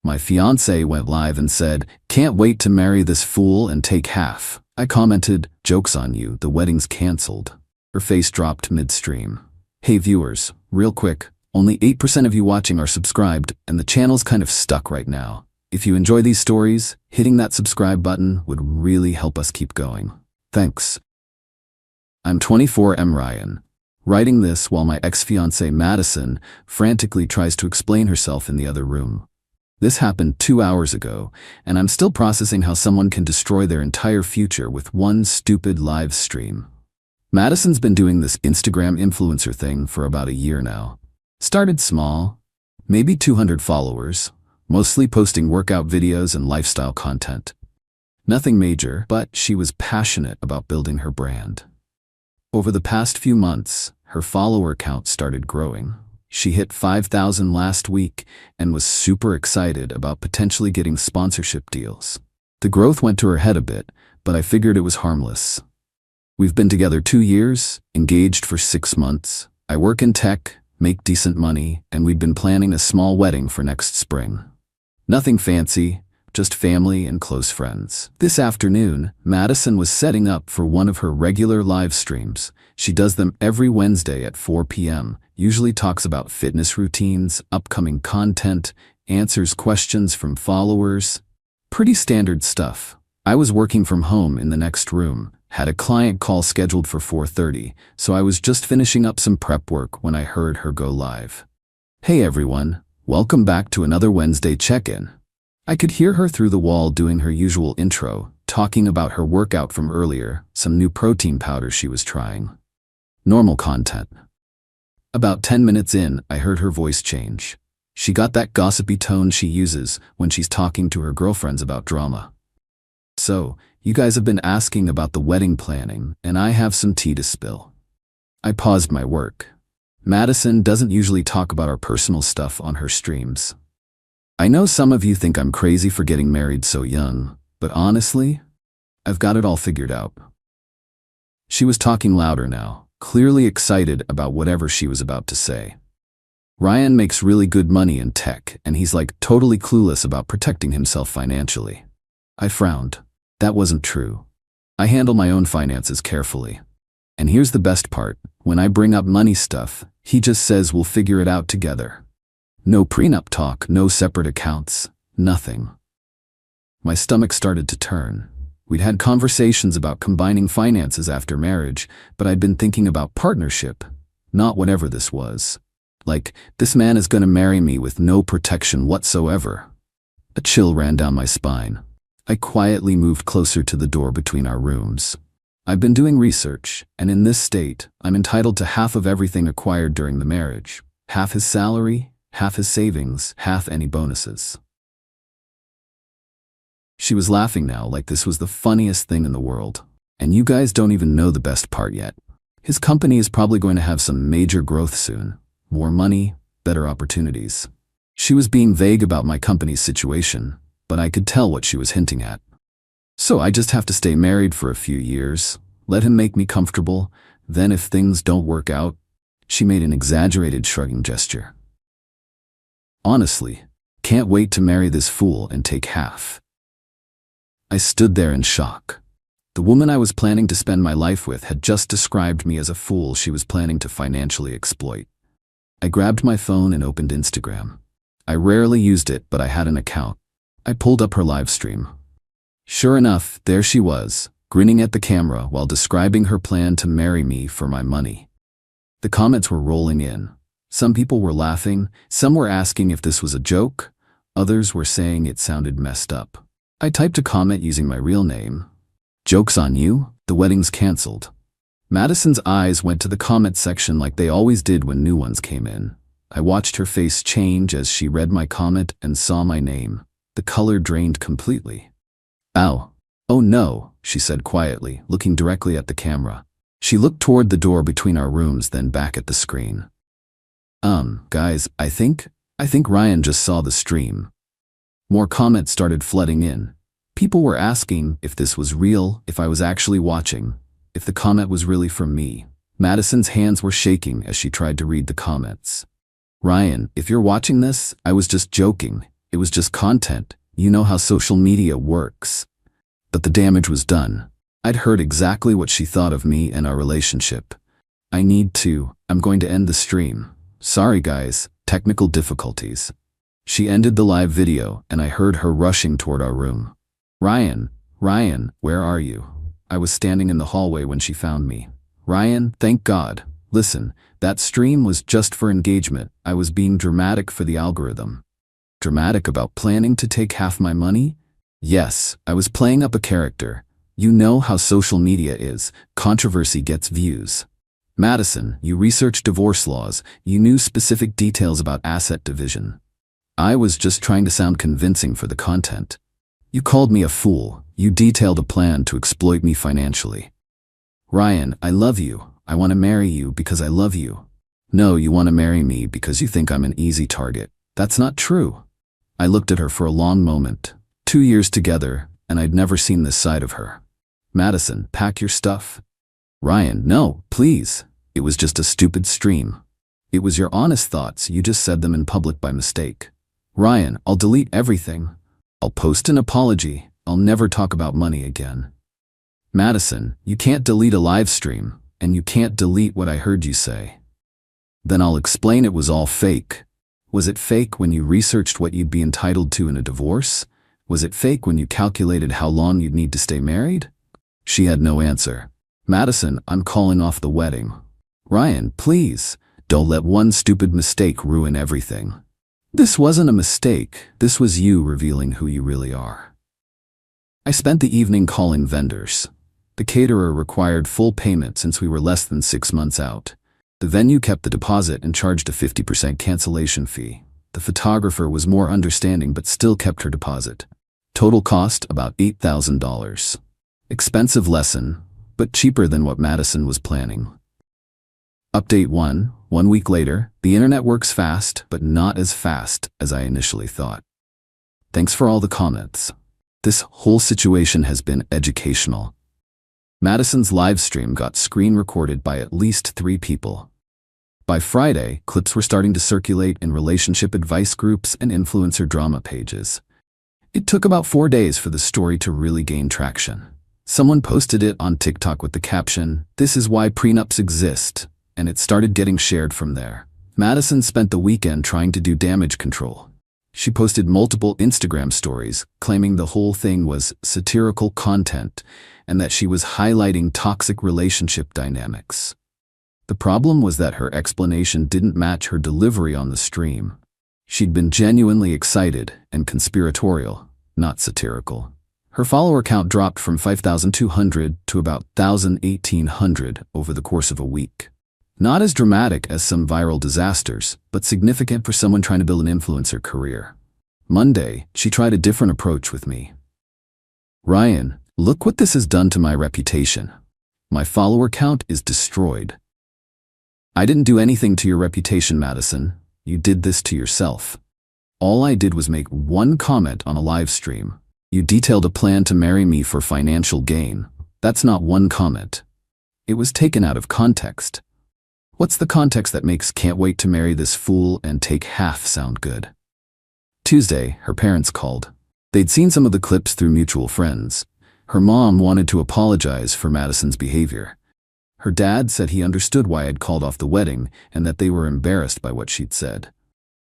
My fiancé went live and said, "Can't wait to marry this fool and take half." I commented, "Joke's on you, the wedding's cancelled." Her face dropped midstream. Hey viewers, real quick, only 8% of you watching are subscribed, and the channel's kind of stuck right now. If you enjoy these stories, hitting that subscribe button would really help us keep going. Thanks. I'm 24 Ryan, writing this while my ex-fiancée Madison frantically tries to explain herself in the other room. This happened 2 hours ago, and I'm still processing how someone can destroy their entire future with one stupid live stream. Madison's been doing this Instagram influencer thing for about a year now. Started small, maybe 200 followers, mostly posting workout videos and lifestyle content. Nothing major, but she was passionate about building her brand. Over the past few months, her follower count started growing. She hit 5,000 last week and was super excited about potentially getting sponsorship deals. The growth went to her head a bit, but I figured it was harmless. We've been together 2 years, engaged for 6 months. I work in tech, make decent money, and we'd been planning a small wedding for next spring. Nothing fancy, just family and close friends. This afternoon, Madison was setting up for one of her regular live streams. She does them every Wednesday at 4 p.m., usually talks about fitness routines, upcoming content, answers questions from followers. Pretty standard stuff. I was working from home in the next room, had a client call scheduled for 4:30, so I was just finishing up some prep work when I heard her go live. Hey everyone, welcome back to another Wednesday check-in. I could hear her through the wall doing her usual intro, talking about her workout from earlier, some new protein powder she was trying. Normal content. About 10 minutes in, I heard her voice change. She got that gossipy tone she uses when she's talking to her girlfriends about drama. "So, you guys have been asking about the wedding planning, and I have some tea to spill." I paused my work. Madison doesn't usually talk about our personal stuff on her streams. I know some of you think I'm crazy for getting married so young, but honestly, I've got it all figured out. She was talking louder now, clearly excited about whatever she was about to say. Ryan makes really good money in tech, and he's like totally clueless about protecting himself financially. I frowned. That wasn't true. I handle my own finances carefully. And here's the best part. When I bring up money stuff, he just says we'll figure it out together. No prenup talk, no separate accounts, nothing. My stomach started to turn. We'd had conversations about combining finances after marriage, but I'd been thinking about partnership, not whatever this was. Like, this man is gonna marry me with no protection whatsoever. A chill ran down my spine. I quietly moved closer to the door between our rooms. I've been doing research, and in this state, I'm entitled to half of everything acquired during the marriage. Half his salary, half his savings, half any bonuses. She was laughing now like this was the funniest thing in the world. And you guys don't even know the best part yet. His company is probably going to have some major growth soon. More money, better opportunities. She was being vague about my company's situation, but I could tell what she was hinting at. So I just have to stay married for a few years, let him make me comfortable, then if things don't work out, she made an exaggerated shrugging gesture. Honestly, can't wait to marry this fool and take half. I stood there in shock. The woman I was planning to spend my life with had just described me as a fool she was planning to financially exploit. I grabbed my phone and opened Instagram. I rarely used it, but I had an account. I pulled up her live stream. Sure enough, there she was, grinning at the camera while describing her plan to marry me for my money. The comments were rolling in. Some people were laughing, some were asking if this was a joke, others were saying it sounded messed up. I typed a comment using my real name. "Joke's on you, the wedding's cancelled." Madison's eyes went to the comment section like they always did when new ones came in. I watched her face change as she read my comment and saw my name. The color drained completely. "Ow. Oh no," she said quietly, looking directly at the camera. She looked toward the door between our rooms, then back at the screen. Guys, I think Ryan just saw the stream." More comments started flooding in. People were asking if this was real, if I was actually watching, if the comment was really from me. Madison's hands were shaking as she tried to read the comments. "Ryan, if you're watching this, I was just joking. It was just content. You know how social media works. But the damage was done. I'd heard exactly what she thought of me and our relationship. I'm going to end the stream. Sorry guys, technical difficulties. She ended the live video and I heard her rushing toward our room. Ryan, where are you? I was standing in the hallway when she found me. Ryan, thank God. Listen, that stream was just for engagement. I was being dramatic for the algorithm. Dramatic about planning to take half my money? Yes, I was playing up a character. You know how social media is. Controversy gets views. Madison, you researched divorce laws. You knew specific details about asset division. I was just trying to sound convincing for the content. You called me a fool. You detailed a plan to exploit me financially. Ryan, I love you. I want to marry you because I love you. No, you want to marry me because you think I'm an easy target. That's not true. I looked at her for a long moment. 2 years together, and I'd never seen this side of her. Madison, pack your stuff. Ryan, no, please. It was just a stupid stream. It was your honest thoughts. You just said them in public by mistake. Ryan, I'll delete everything. I'll post an apology. I'll never talk about money again. Madison, you can't delete a live stream, and you can't delete what I heard you say. Then I'll explain it was all fake. Was it fake when you researched what you'd be entitled to in a divorce? Was it fake when you calculated how long you'd need to stay married? She had no answer. Madison, I'm calling off the wedding. Ryan, please, don't let one stupid mistake ruin everything. This wasn't a mistake. This was you revealing who you really are. I spent the evening calling vendors. The caterer required full payment since we were less than 6 months out. The venue kept the deposit and charged a 50% cancellation fee. The photographer was more understanding but still kept her deposit. Total cost about $8,000. Expensive lesson, but cheaper than what Madison was planning. Update 1. 1 week later, the internet works fast, but not as fast as I initially thought. Thanks for all the comments. This whole situation has been educational. Madison's live stream got screen recorded by at least 3 people. By Friday, clips were starting to circulate in relationship advice groups and influencer drama pages. It took about 4 days for the story to really gain traction. Someone posted it on TikTok with the caption, "This is why prenups exist," and it started getting shared from there. Madison spent the weekend trying to do damage control. She posted multiple Instagram stories, claiming the whole thing was satirical content and that she was highlighting toxic relationship dynamics. The problem was that her explanation didn't match her delivery on the stream. She'd been genuinely excited and conspiratorial, not satirical. Her follower count dropped from 5,200 to about 1,800 over the course of a week. Not as dramatic as some viral disasters, but significant for someone trying to build an influencer career. Monday, she tried a different approach with me. Ryan, look what this has done to my reputation. My follower count is destroyed. I didn't do anything to your reputation, Madison. You did this to yourself. All I did was make one comment on a live stream. You detailed a plan to marry me for financial gain. That's not one comment. It was taken out of context. What's the context that makes "can't wait to marry this fool and take half" sound good? Tuesday, her parents called. They'd seen some of the clips through mutual friends. Her mom wanted to apologize for Madison's behavior. Her dad said he understood why I'd called off the wedding and that they were embarrassed by what she'd said.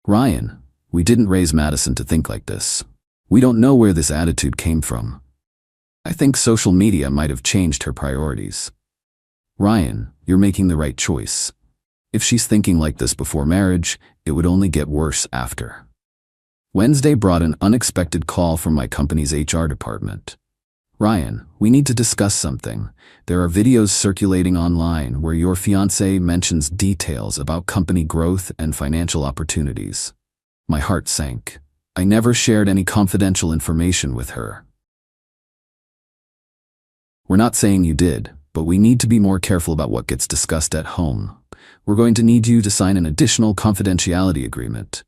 Ryan, we didn't raise Madison to think like this. We don't know where this attitude came from. I think social media might have changed her priorities. Ryan, you're making the right choice. If she's thinking like this before marriage, it would only get worse after. Wednesday brought an unexpected call from my company's HR department. Ryan, we need to discuss something. There are videos circulating online where your fiancé mentions details about company growth and financial opportunities. My heart sank. I never shared any confidential information with her. We're not saying you did, but we need to be more careful about what gets discussed at home. We're going to need you to sign an additional confidentiality agreement.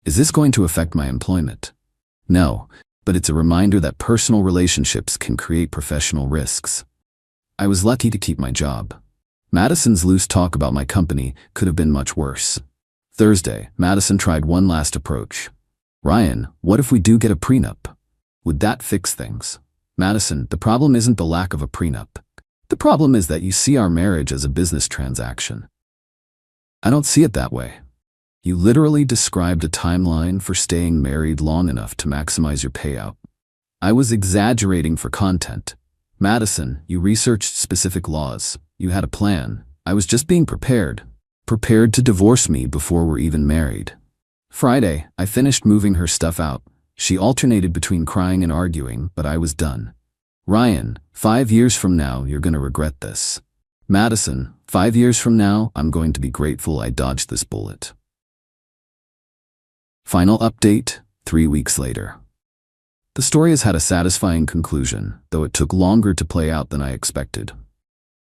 Is this going to affect my employment? No, but it's a reminder that personal relationships can create professional risks. I was lucky to keep my job. Madison's loose talk about my company could have been much worse. Thursday, Madison tried one last approach. Ryan, what if we do get a prenup? Would that fix things? Madison, the problem isn't the lack of a prenup. The problem is that you see our marriage as a business transaction. I don't see it that way. You literally described a timeline for staying married long enough to maximize your payout. I was exaggerating for content. Madison, you researched specific laws. You had a plan. I was just being prepared. Prepared to divorce me before we're even married. Friday, I finished moving her stuff out. She alternated between crying and arguing, but I was done. Ryan, 5 years from now, you're gonna regret this. Madison, 5 years from now, I'm going to be grateful I dodged this bullet. Final update, 3 weeks later. The story has had a satisfying conclusion, though it took longer to play out than I expected.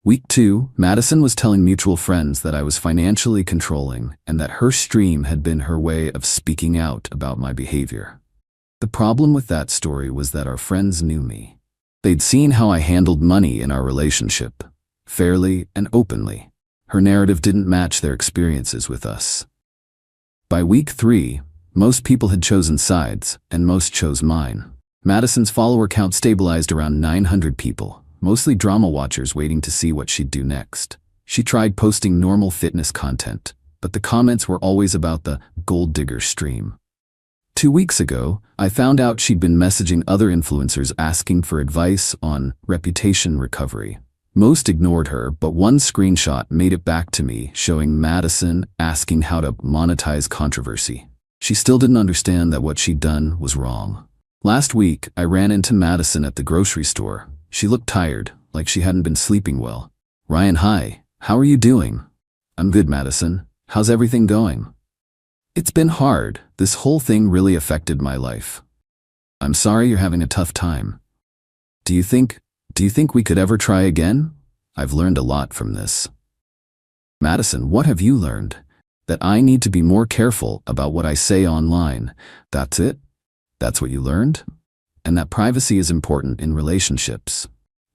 Week 2, Madison was telling mutual friends that I was financially controlling and that her stream had been her way of speaking out about my behavior. The problem with that story was that our friends knew me. They'd seen how I handled money in our relationship, fairly and openly. Her narrative didn't match their experiences with us. By week 3, most people had chosen sides, and most chose mine. Madison's follower count stabilized around 900 people. Mostly drama watchers waiting to see what she'd do next. She tried posting normal fitness content, but the comments were always about the gold digger stream. 2 weeks ago, I found out she'd been messaging other influencers asking for advice on reputation recovery. Most ignored her, but one screenshot made it back to me showing Madison asking how to monetize controversy. She still didn't understand that what she'd done was wrong. Last week, I ran into Madison at the grocery store. She looked tired, like she hadn't been sleeping well. Ryan, hi, how are you doing? I'm good, Madison. How's everything going? It's been hard. This whole thing really affected my life. I'm sorry you're having a tough time. Do you think we could ever try again? I've learned a lot from this. Madison, what have you learned? That I need to be more careful about what I say online. That's it? That's what you learned? And that privacy is important in relationships.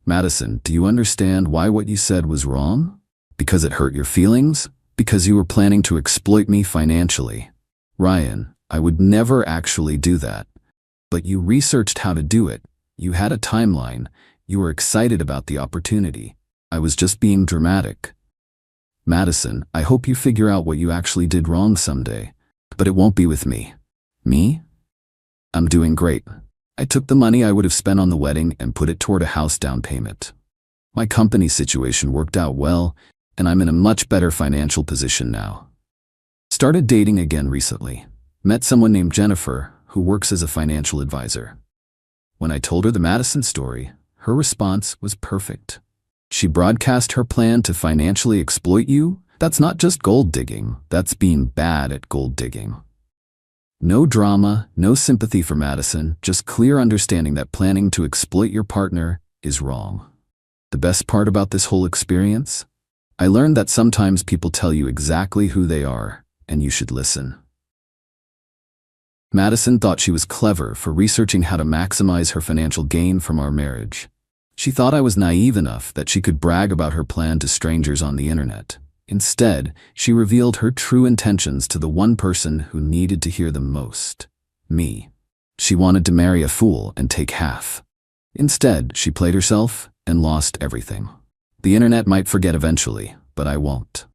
Madison, do you understand why what you said was wrong? Because it hurt your feelings? Because you were planning to exploit me financially? Ryan, I would never actually do that. But you researched how to do it. You had a timeline. You were excited about the opportunity. I was just being dramatic. Madison, I hope you figure out what you actually did wrong someday. But it won't be with me. Me? I'm doing great. I took the money I would have spent on the wedding and put it toward a house down payment. My company situation worked out well, and I'm in a much better financial position now. Started dating again recently. Met someone named Jennifer, who works as a financial advisor. When I told her the Madison story, her response was perfect. She broadcast her plan to financially exploit you? That's not just gold digging, that's being bad at gold digging. No drama, no sympathy for Madison, just clear understanding that planning to exploit your partner is wrong. The best part about this whole experience? I learned that sometimes people tell you exactly who they are, and you should listen. Madison thought she was clever for researching how to maximize her financial gain from our marriage. She thought I was naive enough that she could brag about her plan to strangers on the internet. Instead, she revealed her true intentions to the one person who needed to hear them most, me. She wanted to marry a fool and take half. Instead, she played herself and lost everything. The internet might forget eventually, but I won't.